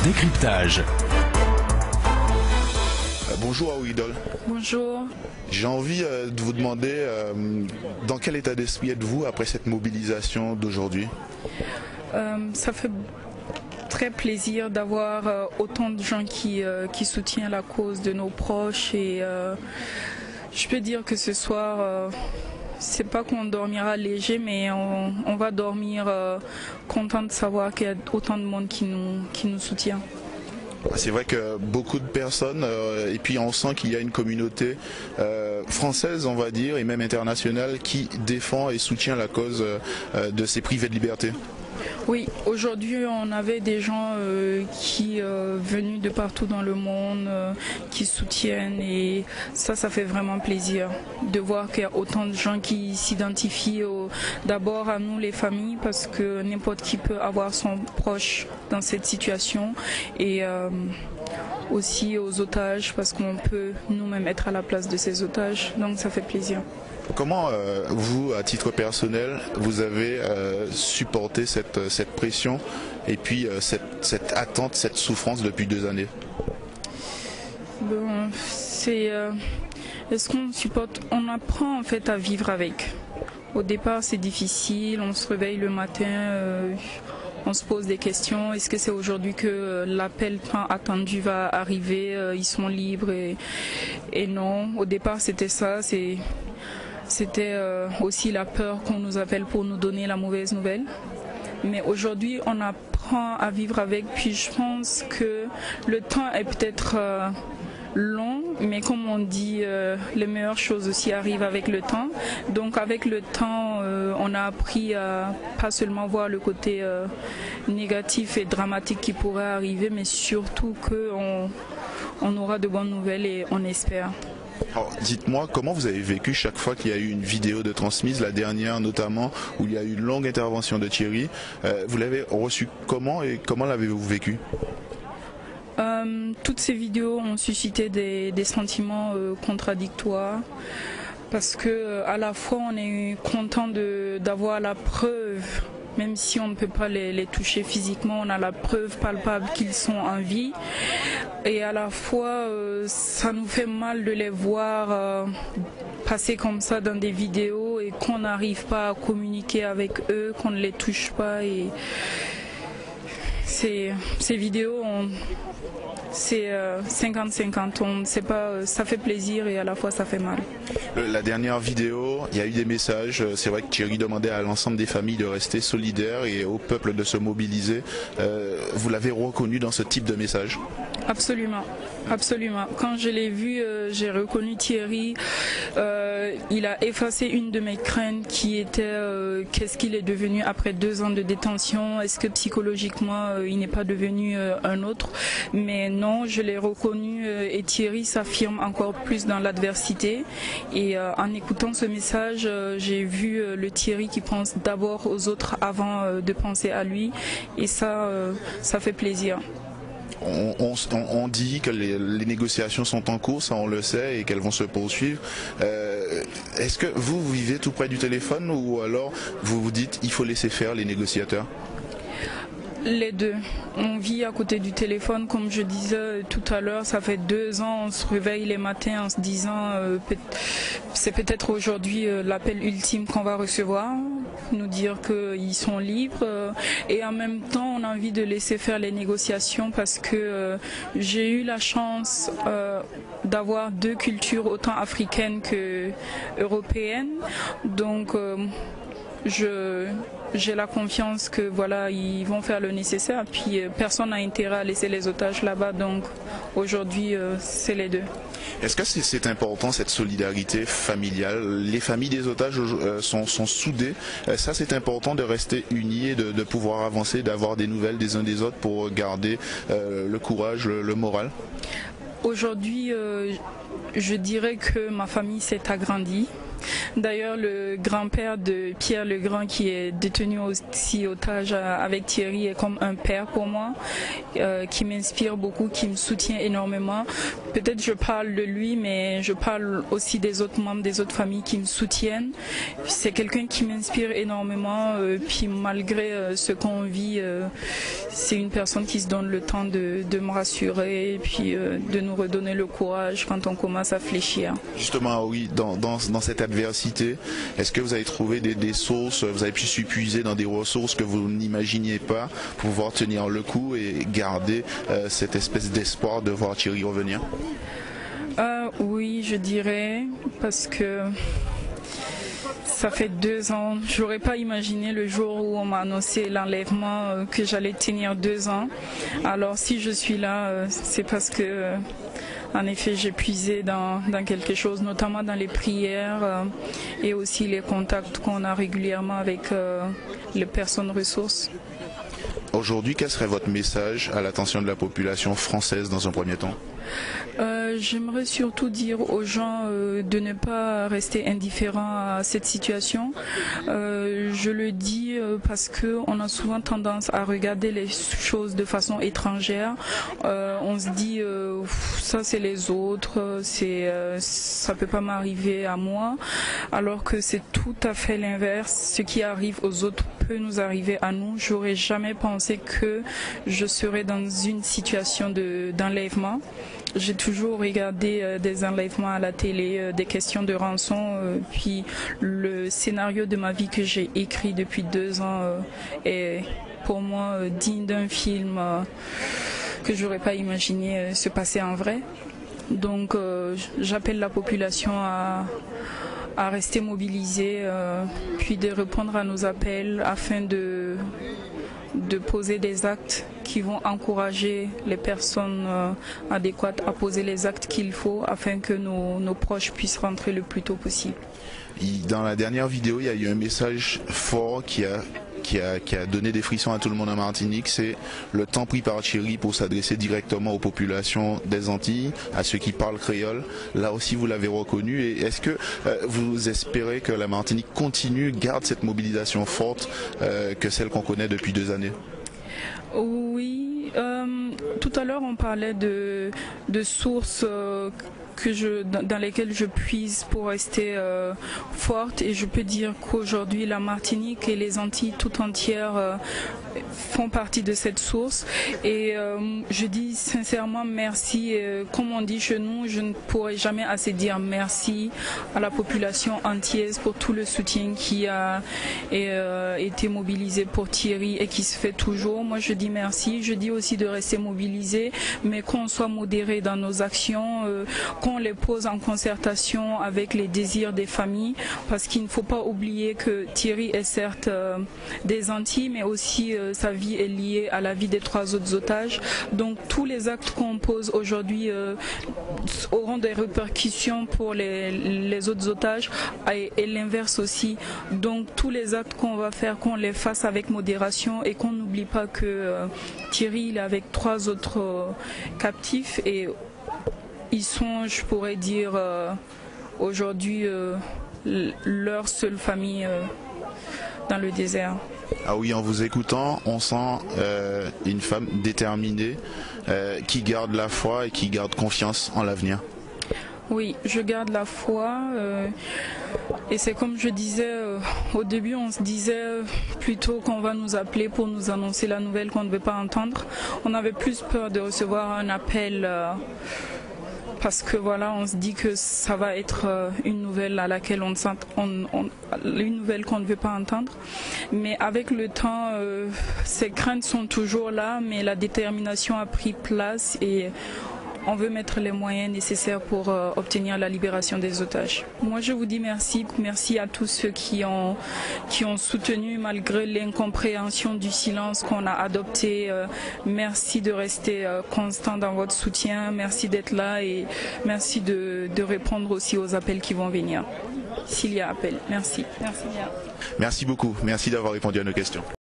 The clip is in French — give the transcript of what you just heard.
Décryptage. Bonjour Aouidol. Bonjour. J'ai envie de vous demander dans quel état d'esprit êtes-vous après cette mobilisation d'aujourd'hui? Ça fait très plaisir d'avoir autant de gens qui soutiennent la cause de nos proches et je peux dire que ce soir, c'est pas qu'on dormira léger, mais on va dormir content de savoir qu'il y a autant de monde qui nous soutient. C'est vrai que beaucoup de personnes, et puis on sent qu'il y a une communauté française, on va dire, et même internationale, qui défend et soutient la cause de ces privés de liberté. Oui, aujourd'hui on avait des gens qui venus de partout dans le monde, qui soutiennent et ça fait vraiment plaisir de voir qu'il y a autant de gens qui s'identifient d'abord à nous les familles parce que n'importe qui peut avoir son proche dans cette situation et aussi aux otages parce qu'on peut nous-mêmes être à la place de ces otages, donc ça fait plaisir. Comment vous, à titre personnel, vous avez supporté cette pression et puis cette attente, cette souffrance depuis 2 années? Bon, est-ce qu'on supporte? On apprend en fait à vivre avec. Au départ, c'est difficile, on se réveille le matin, on se pose des questions. Est-ce que c'est aujourd'hui que l'appel tant attendu va arriver? Ils sont libres et non. Au départ, c'était ça. C'était aussi la peur qu'on nous appelle pour nous donner la mauvaise nouvelle. Mais aujourd'hui, on apprend à vivre avec. Puis je pense que le temps est peut-être long, mais comme on dit, les meilleures choses aussi arrivent avec le temps. Donc avec le temps, on a appris à pas seulement voir le côté négatif et dramatique qui pourrait arriver, mais surtout qu'on aura de bonnes nouvelles et on espère. Alors, dites-moi, comment vous avez vécu chaque fois qu'il y a eu une vidéo de transmise, la dernière notamment, où il y a eu une longue intervention de Thierry. Vous l'avez reçue comment et comment l'avez-vous vécu? Toutes ces vidéos ont suscité des sentiments contradictoires parce que à la fois on est content d'avoir la preuve. Même si on ne peut pas les toucher physiquement, on a la preuve palpable qu'ils sont en vie. Et à la fois, ça nous fait mal de les voir passer comme ça dans des vidéos et qu'on n'arrive pas à communiquer avec eux, qu'on ne les touche pas. Et ces vidéos, c'est 50-50. On ne sait pas, ça fait plaisir et à la fois ça fait mal. La dernière vidéo, il y a eu des messages. C'est vrai que Thierry demandait à l'ensemble des familles de rester solidaires et au peuple de se mobiliser. Vous l'avez reconnu dans ce type de message? Absolument, absolument. Quand je l'ai vu, j'ai reconnu Thierry. Il a effacé une de mes craintes qui était qu'est-ce qu'il est devenu après 2 ans de détention? Est-ce que psychologiquement il n'est pas devenu un autre? Mais non, je l'ai reconnu et Thierry s'affirme encore plus dans l'adversité. Et en écoutant ce message, j'ai vu le Thierry qui pense d'abord aux autres avant de penser à lui. Et ça fait plaisir. On dit que les négociations sont en cours, ça on le sait, et qu'elles vont se poursuivre. Est-ce que vous vivez tout près du téléphone ou alors vous vous dites il faut laisser faire les négociateurs? Les deux. On vit à côté du téléphone, comme je disais tout à l'heure, ça fait 2 ans, on se réveille les matins en se disant c'est peut-être aujourd'hui l'appel ultime qu'on va recevoir, nous dire qu'ils sont libres et en même temps on a envie de laisser faire les négociations parce que j'ai eu la chance d'avoir 2 cultures autant africaines que européennes, donc j'ai la confiance que voilà, ils vont faire le nécessaire. Puis personne n'a intérêt à laisser les otages là-bas. Donc aujourd'hui, c'est les deux. Est-ce que c'est important cette solidarité familiale? Les familles des otages sont soudées. Ça, c'est important de rester unis et de pouvoir avancer, d'avoir des nouvelles des uns des autres pour garder le courage, le moral. Aujourd'hui, je dirais que ma famille s'est agrandie. D'ailleurs, le grand-père de Pierre Legrand, qui est détenu aussi otage avec Thierry, est comme un père pour moi, qui m'inspire beaucoup, qui me soutient énormément. Peut-être je parle de lui, mais je parle aussi des autres membres des autres familles qui me soutiennent. C'est quelqu'un qui m'inspire énormément, puis malgré ce qu'on vit, c'est une personne qui se donne le temps de me rassurer et puis de nous redonner le courage quand on commence à fléchir. Justement, oui, dans cette adversité, est-ce que vous avez trouvé des sources, vous avez pu s'épuiser dans des ressources que vous n'imaginiez pas pour pouvoir tenir le coup et garder cette espèce d'espoir de voir Thierry revenir? Oui, je dirais, parce que ça fait 2 ans. J'aurais pas imaginé le jour où on m'a annoncé l'enlèvement que j'allais tenir 2 ans. Alors si je suis là, c'est parce que, en effet, j'ai puisé dans quelque chose, notamment dans les prières et aussi les contacts qu'on a régulièrement avec les personnes ressources. Aujourd'hui, quel serait votre message à l'attention de la population française dans un premier temps? J'aimerais surtout dire aux gens de ne pas rester indifférents à cette situation. Je le dis parce qu'on a souvent tendance à regarder les choses de façon étrangère. On se dit ça c'est les autres, ça peut pas m'arriver à moi, alors que c'est tout à fait l'inverse. Ce qui arrive aux autres peut nous arriver à nous. J'aurais jamais pensé que je serais dans une situation d'enlèvement. J'ai toujours regardé des enlèvements à la télé, des questions de rançon, puis le scénario de ma vie que j'ai écrit depuis 2 ans est pour moi digne d'un film que j'aurais pas imaginé se passer en vrai. Donc j'appelle la population à rester mobilisée, puis de répondre à nos appels afin de poser des actes qui vont encourager les personnes adéquates à poser les actes qu'il faut afin que nos proches puissent rentrer le plus tôt possible. Dans la dernière vidéo, il y a eu un message fort qui a donné des frissons à tout le monde en Martinique, c'est le temps pris par Thierry pour s'adresser directement aux populations des Antilles, à ceux qui parlent créole. Là aussi, vous l'avez reconnu. Et est-ce que vous espérez que la Martinique garde cette mobilisation forte que celle qu'on connaît depuis 2 années? Oui, tout à l'heure on parlait de sources dans lesquelles je puise pour rester forte, et je peux dire qu'aujourd'hui la Martinique et les Antilles tout entières font partie de cette source, et je dis sincèrement merci. Comme on dit chez nous, je ne pourrai jamais assez dire merci à la population antillaise pour tout le soutien qui a été mobilisé pour Thierry et qui se fait toujours. Moi je dis merci, je dis aussi de rester mobilisé, mais qu'on soit modéré dans nos actions, qu'on les pose en concertation avec les désirs des familles, parce qu'il ne faut pas oublier que Thierry est certes des Antilles, mais aussi sa vie est liée à la vie des 3 autres otages. Donc tous les actes qu'on pose aujourd'hui auront des répercussions pour les autres otages, et l'inverse aussi. Donc tous les actes qu'on va faire, qu'on les fasse avec modération, et qu'on n'oublie pas que Thierry il est avec 3 autres captifs, et ils sont, je pourrais dire, aujourd'hui leur seule famille dans le désert. Ah oui, en vous écoutant, on sent une femme déterminée qui garde la foi et qui garde confiance en l'avenir. Oui, je garde la foi et c'est comme je disais au début, on se disait plutôt qu'on va nous appeler pour nous annoncer la nouvelle qu'on ne veut pas entendre. On avait plus peur de recevoir un appel parce que voilà, on se dit que ça va être une nouvelle à laquelle une nouvelle qu'on ne veut pas entendre. Mais avec le temps, ces craintes sont toujours là, mais la détermination a pris place et on veut mettre les moyens nécessaires pour obtenir la libération des otages. Moi, je vous dis merci. Merci à tous ceux qui ont soutenu malgré l'incompréhension du silence qu'on a adopté. Merci de rester constant dans votre soutien. Merci d'être là et merci de répondre aussi aux appels qui vont venir. S'il y a appel. Merci. Merci bien. Merci beaucoup. Merci d'avoir répondu à nos questions.